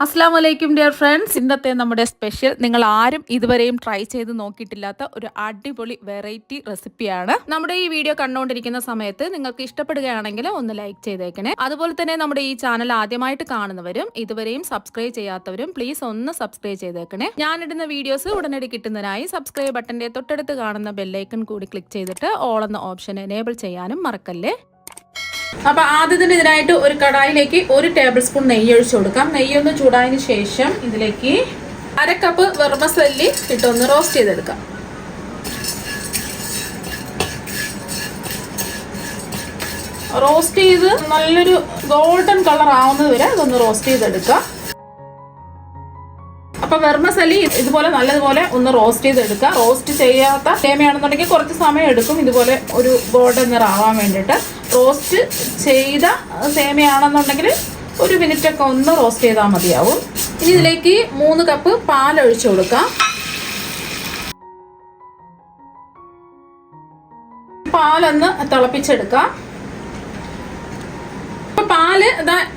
അസ്സലാമു അലൈക്കും dear friends. ഇന്നത്തെ നമ്മുടെ സ്പെഷ്യൽ നിങ്ങൾ ആരും ഇതുവരെയും ട്രൈ ചെയ്ത് നോക്കിയിട്ടില്ലാത്ത ഒരു അടിപൊളി വെറൈറ്റി റെസിപ്പിയാണ്. നമ്മുടെ ഈ വീഡിയോ കണ്ടുകൊണ്ടിരിക്കുന്ന സമയത്ത് നിങ്ങൾക്ക് ഇഷ്ടപ്പെടുകയാണെങ്കിൽ ഒന്ന് ലൈക്ക് ചെയ്തേക്കണേ. അതുപോലെ തന്നെ നമ്മുടെ ഈ ചാനൽ ആദ്യമായിട്ട് കാണുന്നവരും ഇതുവരെയും സബ്സ്ക്രൈബ് ചെയ്യാത്തവരും പ്ലീസ് ഒന്ന് സബ്സ്ക്രൈബ് ചെയ്തേക്കണേ. ഞാനിടുന്ന വീഡിയോസ് ഉടനടി കിട്ടുന്നതിനായി സബ്സ്ക്രൈബ് ബട്ടന്റെ തൊട്ടടുത്ത് കാണുന്ന ബെല്ലൈക്കൺ കൂടി ക്ലിക്ക് ചെയ്തിട്ട് ഓൾ എന്ന ഓപ്ഷൻ എനേബിൾ ചെയ്യാനും മറക്കല്ലേ. അപ്പോൾ ആദ്യത്തിന് ഇതിനായിട്ട് ഒരു കടായിലേക്ക് 1 ടേബിൾ സ്പൂൺ നെയ്യ് ഒഴിച്ചു കൊടുക്കാം. നെയ്യൊന്ന് ചൂടായതിനു ശേഷം ഇതിലേക്ക് 1/2 കപ്പ് വെർമസല്ലി ഇട്ടൊന്ന് റോസ്റ്റ് ചെയ്തെടുക്കാം. റോസ്റ്റ് ചെയ്ത് നല്ലൊരു ഗോൾഡൻ കളർ ആവുന്നത് വരെ ഇതൊന്ന് റോസ്റ്റ് ചെയ്തെടുക്കാം. അപ്പൊ വെർമസല്ലി ഇതുപോലെ നല്ലതുപോലെ ഒന്ന് റോസ്റ്റ് ചെയ്തെടുക്കുക. റോസ്റ്റ് ചെയ്യാത്ത സേമിയാണെന്നുണ്ടെങ്കിൽ കുറച്ച് സമയം എടുക്കും ഇതുപോലെ ഒരു ഗോൾഡൻ നിറം ആവാൻ വേണ്ടിയിട്ട്. റോസ്റ്റ് ചെയ്ത സേമിയാണെന്നുണ്ടെങ്കിൽ ഒരു മിനിറ്റ് ഒക്കെ ഒന്ന് റോസ്റ്റ് ചെയ്താൽ മതിയാവും. ഇനി ഇതിലേക്ക് 3 കപ്പ് പാൽ ഒഴിച്ചു കൊടുക്കാം. പാലൊന്ന് തിളപ്പിച്ചെടുക്കാം. പാല്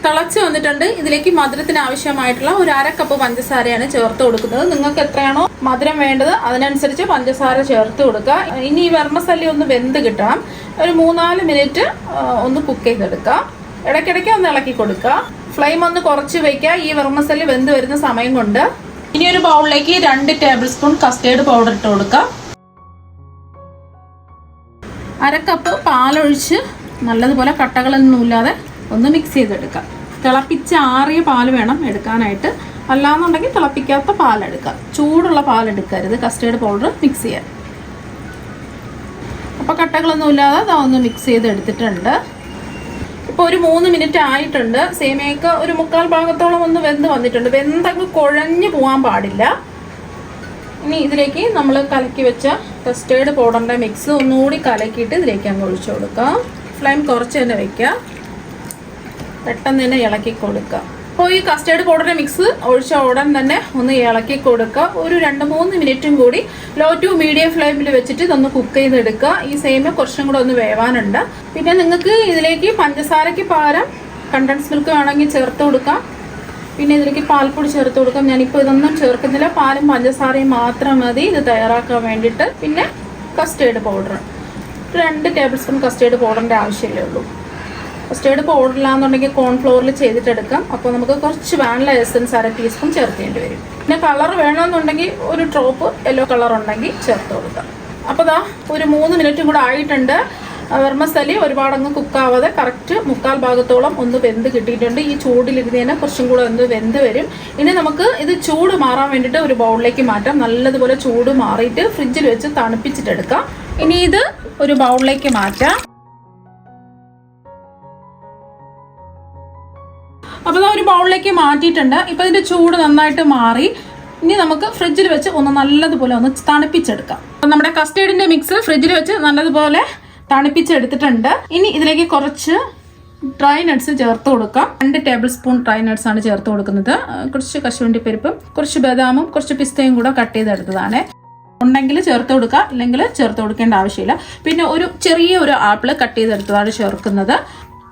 തിളച്ച് വന്നിട്ടുണ്ട്. ഇതിലേക്ക് മധുരത്തിന് ആവശ്യമായിട്ടുള്ള ഒരു 1/2 കപ്പ് പഞ്ചസാരയാണ് ചേർത്ത് കൊടുക്കുന്നത്. നിങ്ങൾക്ക് എത്രയാണോ മധുരം വേണ്ടത് അതിനനുസരിച്ച് പഞ്ചസാര ചേർത്ത് കൊടുക്കുക. ഇനി ഈ വെർമസല്ലി ഒന്ന് വെന്ത് കിട്ടണം. ഒരു 3-4 മിനിറ്റ് ഒന്ന് കുക്ക് ചെയ്തെടുക്കുക. ഇടയ്ക്കിടയ്ക്ക് ഒന്ന് ഇളക്കി കൊടുക്കുക. ഫ്ലെയിം ഒന്ന് കുറച്ച് വയ്ക്കുക ഈ വെർമസല്ലി വെന്ത് വരുന്ന സമയം കൊണ്ട്. ഇനി ഒരു ബൗളിലേക്ക് 2 ടേബിൾ സ്പൂൺ കസ്റ്റേർഡ് പൗഡർ ഇട്ട് കൊടുക്കുക. 1/2 കപ്പ് പാലൊഴിച്ച് നല്ലതുപോലെ കട്ടകളൊന്നും ഇല്ലാതെ ഒന്ന് മിക്സ് ചെയ്തെടുക്കാം. തിളപ്പിച്ച് ആറിയ പാൽ വേണം എടുക്കാനായിട്ട്. അല്ലാന്നുണ്ടെങ്കിൽ തിളപ്പിക്കാത്ത പാലെടുക്കാം. ചൂടുള്ള പാലെടുക്കരുത് കസ്റ്റേർഡ് പൗഡർ മിക്സ് ചെയ്യാൻ. അപ്പോൾ കട്ടകളൊന്നും ഇല്ലാതെ അതൊന്ന് മിക്സ് ചെയ്തെടുത്തിട്ടുണ്ട്. ഇപ്പോൾ ഒരു 3 മിനിറ്റ് ആയിട്ടുണ്ട്. സേമിയയൊക്കെ ഒരു 1/4 ഭാഗത്തോളം ഒന്ന് വെന്ത് വന്നിട്ടുണ്ട്. വെന്തങ്ങ് കുഴഞ്ഞു പോകാൻ പാടില്ല. ഇനി ഇതിലേക്ക് നമ്മൾ കലക്കി വെച്ച കസ്റ്റേർഡ് പൗഡറിൻ്റെ മിക്സ് ഒന്നുകൂടി കലക്കിയിട്ട് ഇതിലേക്ക് അങ്ങ് ഒഴിച്ചു കൊടുക്കാം. ഫ്ലെയിം കുറച്ച് തന്നെ വയ്ക്കുക. പെട്ടെന്ന് തന്നെ ഇളക്കി കൊടുക്കുക. അപ്പോൾ ഈ കസ്റ്റേർഡ് പൗഡറിൻ്റെ മിക്സ് ഒഴിച്ച ഉടൻ തന്നെ ഒന്ന് ഇളക്കി കൊടുക്കുക. ഒരു 2-3 മിനിറ്റും കൂടി ലോ ടു മീഡിയം ഫ്ലെയിമിൽ വെച്ചിട്ട് ഇതൊന്ന് കുക്ക് ചെയ്തെടുക്കുക. ഈ സേമിയ കുറച്ചും കൂടെ ഒന്ന് വേവാനുണ്ട്. പിന്നെ നിങ്ങൾക്ക് ഇതിലേക്ക് പഞ്ചസാരയ്ക്ക് പകരം കണ്ടൻസ് മിൽക്ക് വേണമെങ്കിൽ ചേർത്ത് കൊടുക്കാം. പിന്നെ ഇതിലേക്ക് പാൽപ്പൊടി ചേർത്ത് കൊടുക്കാം. ഞാനിപ്പോൾ ഇതൊന്നും ചേർക്കുന്നില്ല. പാലും പഞ്ചസാരയും മാത്രം മതി ഇത് തയ്യാറാക്കാൻ വേണ്ടിയിട്ട്. പിന്നെ custard powder 2 tablespoon custard പൗഡറിൻ്റെ ആവശ്യമേ ഉള്ളൂ. കസ്റ്റേർഡ് പൗഡറിലാണെന്നുണ്ടെങ്കിൽ കോൺഫ്ലോറിൽ ചെയ്തിട്ടെടുക്കാം. അപ്പോൾ നമുക്ക് കുറച്ച് വാനില എസൻസ് 1/2 ടീസ്പൂൺ ചേർക്കേണ്ടി വരും. പിന്നെ കളർ വേണമെന്നുണ്ടെങ്കിൽ ഒരു ഡ്രോപ്പ് യെല്ലോ കളർ ഉണ്ടെങ്കിൽ ചേർത്ത് കൊടുക്കാം. അപ്പോൾ ഒരു 3 മിനിറ്റും കൂടെ ആയിട്ടുണ്ട്. വെർമസല്ലി ഒരുപാടങ്ങ് കുക്കാവാതെ കറക്റ്റ് 1/4 ഭാഗത്തോളം ഒന്ന് വെന്ത് കിട്ടിയിട്ടുണ്ട്. ഈ ചൂടിലിരുന്ന് തന്നെ കുറച്ചും കൂടെ ഒന്ന് വെന്ത് വരും. ഇനി നമുക്ക് ഇത് ചൂട് മാറാൻ വേണ്ടിയിട്ട് ഒരു ബൗളിലേക്ക് മാറ്റാം. നല്ലതുപോലെ ചൂട് മാറിയിട്ട് ഫ്രിഡ്ജിൽ വെച്ച് തണുപ്പിച്ചിട്ടെടുക്കാം. ഇനി ഇത് ഒരു ബൗളിലേക്ക് മാറ്റാം. അപ്പോൾ ഒരു ബൗളിലേക്ക് മാറ്റിയിട്ടുണ്ട്. ഇപ്പോൾ ഇതിൻ്റെ ചൂട് നന്നായിട്ട് മാറി. ഇനി നമുക്ക് ഫ്രിഡ്ജിൽ വെച്ച് ഒന്ന് നല്ലതുപോലെ ഒന്ന് തണുപ്പിച്ചെടുക്കാം. അപ്പം നമ്മുടെ കസ്റ്റേർഡിൻ്റെ മിക്സ് ഫ്രിഡ്ജിൽ വെച്ച് നല്ലതുപോലെ തണുപ്പിച്ചെടുത്തിട്ടുണ്ട്. ഇനി ഇതിലേക്ക് കുറച്ച് ഡ്രൈ നട്ട്സ് ചേർത്ത് കൊടുക്കാം. 2 ടേബിൾ സ്പൂൺ ഡ്രൈ നട്ട്സ് ആണ് ചേർത്ത് കൊടുക്കുന്നത്. കുറച്ച് കശുവണ്ടി പരിപ്പും കുറച്ച് ബദാമും കുറച്ച് പിസ്തയും കൂടെ കട്ട് ചെയ്തെടുത്തതാണ്. ഉണ്ടെങ്കിൽ ചേർത്ത് കൊടുക്കുക, അല്ലെങ്കിൽ ചേർത്ത് കൊടുക്കേണ്ട ആവശ്യമില്ല. പിന്നെ ഒരു ചെറിയ ആപ്പിൾ കട്ട് ചെയ്തെടുത്തതാണ് ചേർക്കുന്നത്.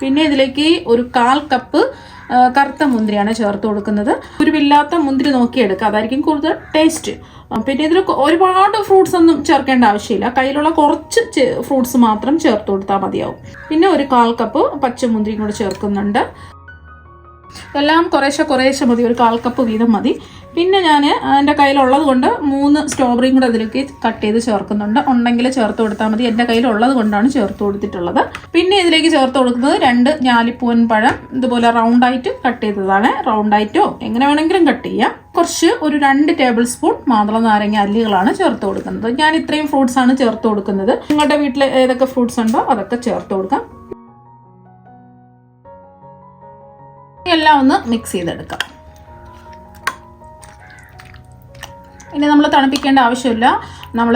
പിന്നെ ഇതിലേക്ക് ഒരു 1/4 കപ്പ് കറുത്ത മുന്തിരിയാണ് ചേർത്ത് കൊടുക്കുന്നത്. കുരുവില്ലാത്ത മുന്തിരി നോക്കിയെടുക്കുക, അതായിരിക്കും കൂടുതൽ ടേസ്റ്റ്. പിന്നെ ഇതിൽ ഒരുപാട് ഫ്രൂട്ട്സ് ഒന്നും ചേർക്കേണ്ട ആവശ്യമില്ല. കയ്യിലുള്ള കുറച്ച് ഫ്രൂട്ട്സ് മാത്രം ചേർത്ത് കൊടുത്താൽ മതിയാവും. പിന്നെ ഒരു 1/4 കപ്പ് പച്ചമുന്തിരിയും കൂടെ ചേർക്കുന്നുണ്ട്. എല്ലാം കുറേശ്ശെ മതി, ഒരു 1/4 കപ്പ് വീതം മതി. പിന്നെ ഞാൻ എൻ്റെ കയ്യിലുള്ളത് കൊണ്ട് 3 സ്ട്രോബെറിയും കൂടെ അതിലേക്ക് കട്ട് ചെയ്ത് ചേർക്കുന്നുണ്ട്. ഉണ്ടെങ്കിൽ ചേർത്ത് കൊടുത്താൽ മതി. എൻ്റെ കയ്യിലുള്ളത് കൊണ്ടാണ് ചേർത്ത് കൊടുത്തിട്ടുള്ളത്. പിന്നെ ഇതിലേക്ക് ചേർത്ത് കൊടുക്കുന്നത് 2 ഞാലിപ്പൂവൻ പഴം ഇതുപോലെ റൗണ്ടായിട്ട് കട്ട് ചെയ്തതാണ്. റൗണ്ടായിട്ടോ എങ്ങനെ വേണമെങ്കിലും കട്ട് ചെയ്യാം. ഒരു 2 ടേബിൾ സ്പൂൺ മാതള നാരങ്ങ അല്ലികളാണ് ചേർത്ത് കൊടുക്കുന്നത്. ഞാൻ ഇത്രയും ഫ്രൂട്ട്സ് ആണ് ചേർത്ത് കൊടുക്കുന്നത്. നിങ്ങളുടെ വീട്ടിൽ ഏതൊക്കെ ഫ്രൂട്ട്സ് ഉണ്ടോ അതൊക്കെ ചേർത്ത് കൊടുക്കാം. എല്ലാം ഒന്ന് മിക്സ് ചെയ്തെടുക്കാം. ഇനി നമ്മൾ തണുപ്പിക്കേണ്ട ആവശ്യമില്ല. നമ്മൾ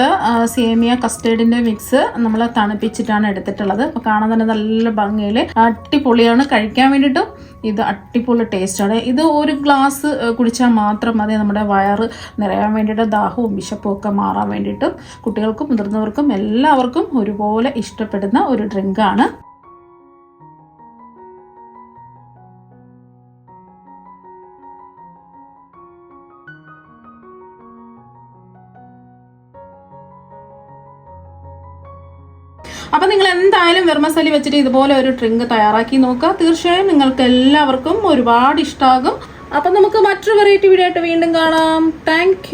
സേമിയ കസ്റ്റേർഡിൻ്റെ മിക്സ് നമ്മൾ തണുപ്പിച്ചിട്ടാണ് എടുത്തിട്ടുള്ളത്. അപ്പോൾ കാണാൻ തന്നെ നല്ല ഭംഗിയിൽ അടിപൊളിയാണ്. കഴിക്കാൻ വേണ്ടിയിട്ടും ഇത് അടിപൊളി ടേസ്റ്റാണ്. ഇത് ഒരു ഗ്ലാസ് കുടിച്ചാൽ മാത്രം മതി നമ്മുടെ വയറ് നിറയാൻ വേണ്ടിയിട്ട്. ദാഹവും വിശപ്പും ഒക്കെ മാറാൻ വേണ്ടിയിട്ടും കുട്ടികൾക്കും മുതിർന്നവർക്കും എല്ലാവർക്കും ഒരുപോലെ ഇഷ്ടപ്പെടുന്ന ഒരു ഡ്രിങ്കാണ്. അപ്പം നിങ്ങൾ എന്തായാലും വെർമസലി വെച്ചിട്ട് ഇതുപോലെ ഒരു ഡ്രിങ്ക് തയ്യാറാക്കി നോക്കുക. തീർച്ചയായും നിങ്ങൾക്ക് എല്ലാവർക്കും ഒരുപാട് ഇഷ്ടമാകും. അപ്പം നമുക്ക് മറ്റൊരു വെറൈറ്റി വീഡിയോ ആയിട്ട് വീണ്ടും കാണാം. താങ്ക്